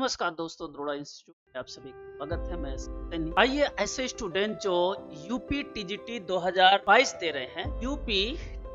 नमस्कार दोस्तों, द्रोड़ा इंस्टीट्यूट में आप सभी का स्वागत है। मैं सैनी। आइए, ऐसे स्टूडेंट जो यूपी टीजीटी 2022 दे रहे हैं, यूपी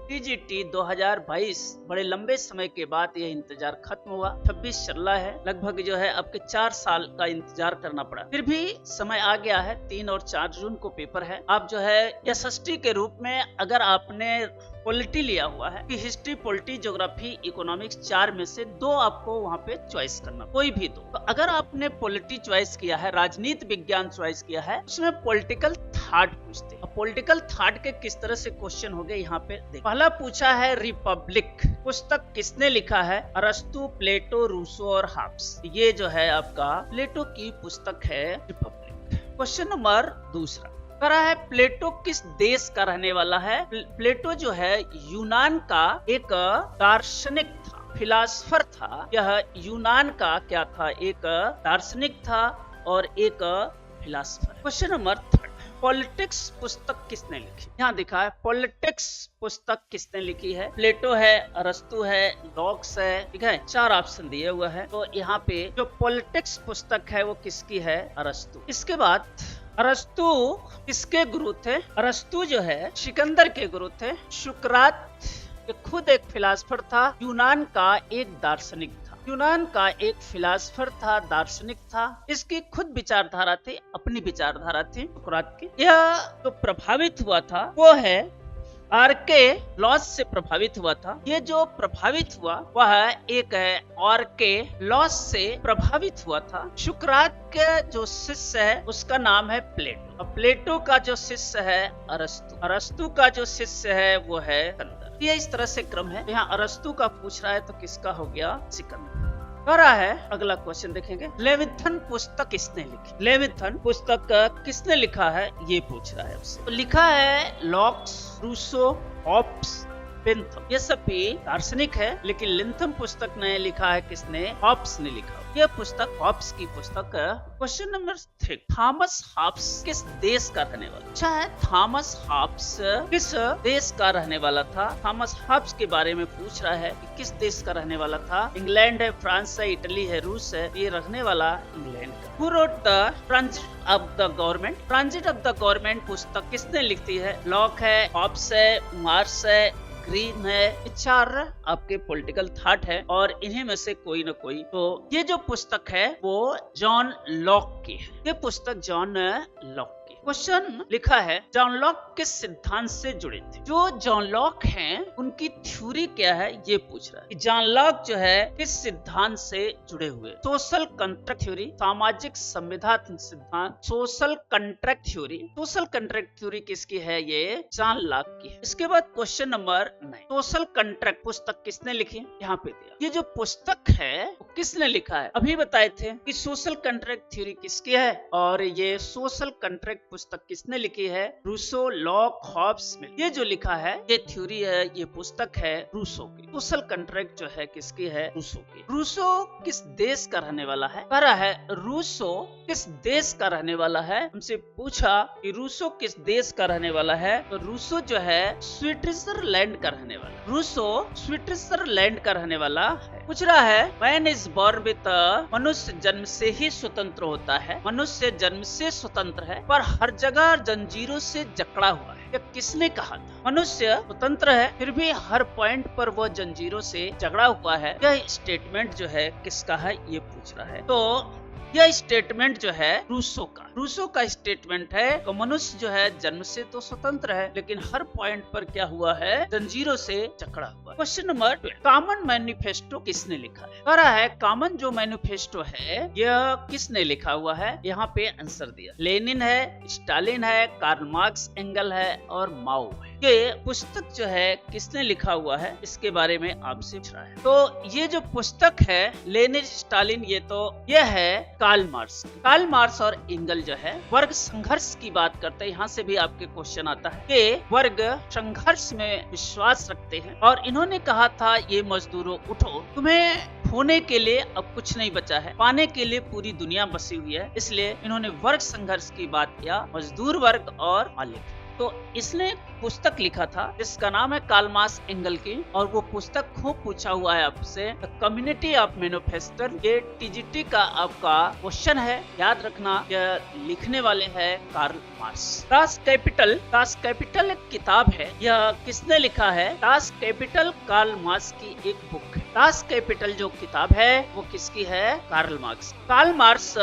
टीजीटी 2022 बड़े लंबे समय के बाद यह इंतजार खत्म हुआ। 26 चल रहा है, लगभग जो है आपके 4 साल का इंतजार करना पड़ा। फिर भी समय आ गया है। 3 और 4 जून को पेपर है। आप जो है एसएसटी के रूप में अगर आपने पॉलिटी लिया हुआ है कि हिस्ट्री, पॉलिटी, ज्योग्राफी, इकोनॉमिक्स 4 में से 2 आपको वहाँ पे चॉइस करना, कोई भी 2। तो अगर आपने पॉलिटी चॉइस किया है, राजनीति विज्ञान चॉइस किया है, उसमें पॉलिटिकल थॉट पूछते हैं। पॉलिटिकल थॉट के किस तरह से क्वेश्चन हो गए यहाँ पे देख। पहला पूछा है रिपब्लिक पुस्तक किसने लिखा है? अरस्तु, प्लेटो, रूसो और हॉब्स। ये जो है आपका प्लेटो की पुस्तक है रिपब्लिक। क्वेश्चन नंबर दूसरा करा है, प्लेटो किस देश का रहने वाला है? प्लेटो जो है यूनान का एक दार्शनिक था, फिलासफर था। यह यूनान का क्या था? एक दार्शनिक था और एक philosopher. Question number third, politics पुस्तक किसने लिखी? यहाँ दिखा है पॉलिटिक्स पुस्तक किसने लिखी है? प्लेटो है, अरस्तु है, लॉक्स है, ठीक है। 4 ऑप्शन दिए हुए हैं। तो यहाँ पे जो पॉलिटिक्स पुस्तक है वो किसकी है? अरस्तु। इसके बाद अरस्तु किसके गुरु थे? अरस्तु जो है सिकंदर के गुरु थे। सुकरात खुद एक फिलासफर था, यूनान का एक दार्शनिक था। यूनान का एक फिलासफर था, दार्शनिक था। इसकी खुद विचारधारा थी, अपनी विचारधारा थी सुकरात की। यह जो प्रभावित हुआ था वो है आर्के लॉस से प्रभावित हुआ था। ये जो प्रभावित हुआ वह एक है आर्के लॉस से प्रभावित हुआ था। सुकरात के जो शिष्य है उसका नाम है प्लेटो। प्लेटो का जो शिष्य है अरस्तु। अरस्तु का जो शिष्य है वो है सिकंदर। ये इस तरह से क्रम है। यहाँ अरस्तु का पूछ रहा है तो किसका हो गया? सिकंदर। करा है अगला क्वेश्चन देखेंगे, लेविथन पुस्तक किसने लिखी? लेविथन पुस्तक किसने लिखा है ये पूछ रहा है उससे। तो लिखा है लॉक्स, रूसो, हॉब्स, लिंथम। ये सभी दार्शनिक है, लेकिन लिंथम पुस्तक ने लिखा है किसने? हॉब्स ने लिखा। यह पुस्तक हॉब्स की पुस्तक। क्वेश्चन नंबर 3, थॉमस हॉब्स किस देश का रहने वाला? अच्छा है, थॉमस हॉब्स किस देश का रहने वाला था? थॉमस हॉब्स के बारे में पूछ रहा है कि किस देश का रहने वाला था। इंग्लैंड है, फ्रांस है, इटली है, रूस है। ये रहने वाला इंग्लैंड का। Who wrote the Transit of the Government? Transit of the Government पुस्तक किसने लिखती है? लॉक है, हॉब्स है, मार्स है, ग्रीन है। 4 आपके पॉलिटिकल थॉट है और इन्हीं में से कोई ना कोई। तो ये जो पुस्तक है वो जॉन लॉक की है। ये पुस्तक जॉन लॉक। क्वेश्चन लिखा है, जॉन लॉक किस सिद्धांत से जुड़े थे? जो जॉन लॉक हैं उनकी थ्योरी क्या है ये पूछ रहा है। जॉन लॉक जो है किस सिद्धांत से जुड़े हुए? सोशल कॉन्ट्रैक्ट थ्योरी, सामाजिक संविधान सिद्धांत, social contract theory. Social contract theory किसकी है? ये जॉन लॉक की है। इसके बाद क्वेश्चन नंबर 9, सोशल कॉन्ट्रैक्ट पुस्तक किसने लिखी? यहाँ पे दिया। ये जो पुस्तक है वो किसने लिखा है? अभी बताए थे कि सोशल कॉन्ट्रैक्ट थ्योरी किसकी है और ये सोशल कॉन्ट्रैक्ट पुस्तक किसने लिखी है? रूसो, लॉक, हॉब्स में। ये जो लिखा है ये थ्योरी है, ये पुस्तक है रूसो की। सोशल कॉन्ट्रैक्ट जो है किसकी है? रूसो की। रूसो किस देश का रहने वाला है? कह रहा है रूसो किस देश का रहने वाला है। हमसे पूछा कि रूसो किस देश का रहने वाला है, तो रूसो जो है स्विट्जरलैंड का रहने वाला। रूसो स्विट्जरलैंड का रहने वाला है। पूछ रहा है, मैन इज बॉर्न विथ, मनुष्य जन्म से ही स्वतंत्र होता है। मनुष्य जन्म से स्वतंत्र है पर हर जगह जंजीरों से जकड़ा हुआ है। यह किसने कहा था? मनुष्य स्वतंत्र है फिर भी हर पॉइंट पर वो जंजीरों से जकड़ा हुआ है। यह स्टेटमेंट जो है किसका है ये पूछ रहा है। तो यह स्टेटमेंट जो है रूसो का स्टेटमेंट है कि मनुष्य जो है जन्म से तो स्वतंत्र है लेकिन हर पॉइंट पर क्या हुआ है? जंजीरों से जकड़ा हुआ। क्वेश्चन नंबर 12, कॉमन मैनिफेस्टो किसने लिखा है? कह रहा है कॉमन जो मैनिफेस्टो है यह किसने लिखा हुआ है? यहाँ पे आंसर दिया, लेनिन है, स्टालिन है, कार्ल मार्क्स, एंगल है और माओ है। ये पुस्तक जो है किसने लिखा हुआ है इसके बारे में आपसे पूछ रहा है। तो ये जो पुस्तक है लेनिन, स्टालिन, ये है कार्ल मार्क्स और एंगल जो है वर्ग संघर्ष की बात करते हैं। यहाँ से भी आपके क्वेश्चन आता है कि वर्ग संघर्ष में विश्वास रखते हैं और इन्होंने कहा था ये मजदूरों उठो, तुम्हें होने के लिए अब कुछ नहीं बचा है, पाने के लिए पूरी दुनिया बसी हुई है। इसलिए इन्होंने वर्ग संघर्ष की बात किया, मजदूर वर्ग और मालिक। तो इसने पुस्तक लिखा था जिसका नाम है कार्ल मार्क्स एंगल की, और वो पुस्तक खूब पूछा हुआ है आपसे, द कम्युनिटी ऑफ मैन्युफैक्चर। ये टीजीटी का आपका क्वेश्चन है, याद रखना। यह लिखने वाले हैं कार्ल मार्क्स। दास कैपिटल एक किताब है। यह किसने लिखा है? दास कैपिटल कार्ल मार्क्स की एक बुक है। दास कैपिटल जो किताब है वो किसकी है? Karl Marx. Karl Marx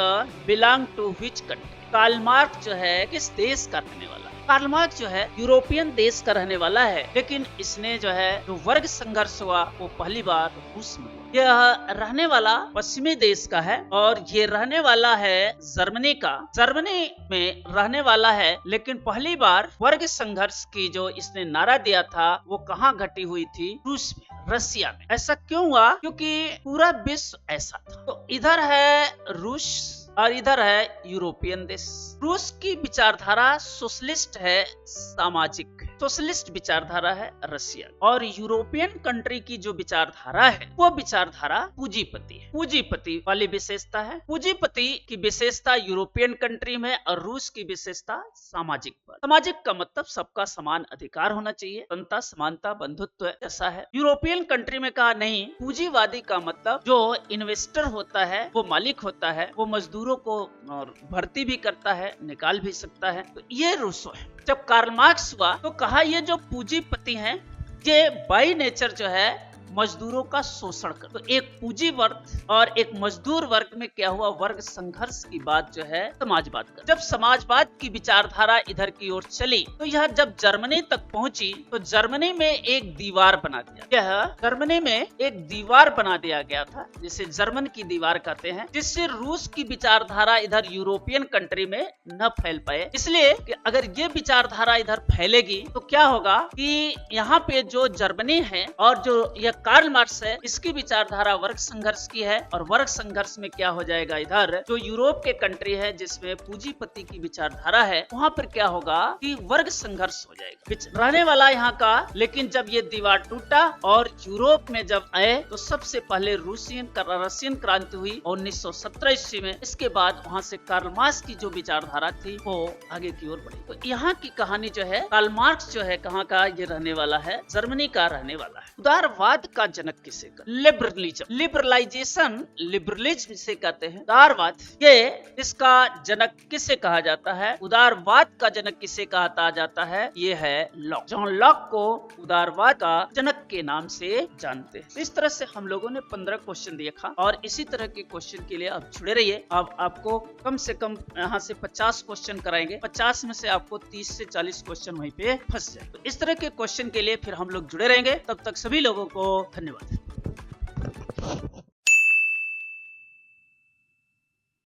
belong to which country? Karl Marx जो है किस देश का रहने वाला? कार्ल मार्क्स जो है यूरोपियन देश का रहने वाला है, लेकिन इसने जो है जो वर्ग संघर्ष हुआ वो पहली बार रूस में। यह रहने वाला पश्चिमी देश का है और ये रहने वाला है जर्मनी का। जर्मनी में रहने वाला है, लेकिन पहली बार वर्ग संघर्ष की जो इसने नारा दिया था वो कहाँ घटी हुई थी? रूस में, रसिया में। ऐसा क्यों हुआ? क्योंकि पूरा विश्व ऐसा था। तो इधर है रूस और इधर है यूरोपियन देश। रूस की विचारधारा सोशलिस्ट है, सामाजिक सोशलिस्ट विचारधारा है रसिया, और यूरोपियन कंट्री की जो विचारधारा है वो विचारधारा पूंजीपति है। पूंजीपति वाली विशेषता है। पूंजीपति की विशेषता यूरोपियन कंट्री में और रूस की विशेषता सामाजिक पर। सामाजिक का मतलब सबका समान अधिकार होना चाहिए, समता, समानता, बंधुत्व ऐसा है। यूरोपियन कंट्री में कहा नहीं। पूंजीवादी का मतलब जो इन्वेस्टर होता है वो मालिक होता है, वो मजदूरों को भर्ती भी करता है, निकाल भी सकता है। तो ये रूसो है। जब कार्ल मार्क्स हुआ तो कहा ये जो पूंजीपति हैं ये बाय नेचर जो है मजदूरों का शोषण कर। तो एक पूंजी वर्ग और एक मजदूर वर्ग में क्या हुआ? वर्ग संघर्ष की बात जो है समाजवाद कर। जब समाजवाद की विचारधारा इधर की ओर चली तो यह जब जर्मनी तक पहुंची तो जर्मनी में एक दीवार बना दिया। यह जर्मनी में एक दीवार बना दिया गया था, जिसे जर्मन की दीवार कहते हैं, जिससे रूस की विचारधारा इधर यूरोपियन कंट्री में न फैल पाए। इसलिए कि अगर ये विचारधारा इधर फैलेगी तो क्या होगा कि यहाँ पे जो जर्मनी है और जो यह कार्ल मार्क्स है, इसकी विचारधारा वर्ग संघर्ष की है, और वर्ग संघर्ष में क्या हो जाएगा? इधर जो यूरोप के कंट्री है जिसमें पूंजीपति की विचारधारा है, वहाँ पर क्या होगा कि वर्ग संघर्ष हो जाएगा रहने वाला यहाँ का। लेकिन जब ये दीवार टूटा और यूरोप में जब आए तो सबसे पहले रशियन क्रांति हुई 1917 ईस्वी में। इसके बाद वहाँ से कार्ल मार्क्स की जो विचारधारा थी वो आगे की ओर बढ़ी। तो यहाँ की कहानी जो है, कार्ल मार्क्स जो है कहाँ का? ये रहने वाला है जर्मनी का रहने वाला है। उदारवाद का जनक किसे कहते? लिबरलिज्म से कहते हैं। उदारवाद ये इसका जनक किसे कहा जाता है? उदारवाद का जनक किसे कहा जाता है? ये है लॉक। जॉन लॉक को उदारवाद का जनक के नाम से जानते हैं। इस तरह से हम लोगों ने 15 क्वेश्चन देखा, और इसी तरह के क्वेश्चन के लिए आप जुड़े रहिए। अब आपको कम से कम यहाँ से 50 क्वेश्चन कराएंगे। 50 में से आपको 30 से 40 क्वेश्चन वहीं पे फंस जाए। तो इस तरह के क्वेश्चन के लिए फिर हम लोग जुड़े रहेंगे। तब तक सभी लोगों को धन्यवाद।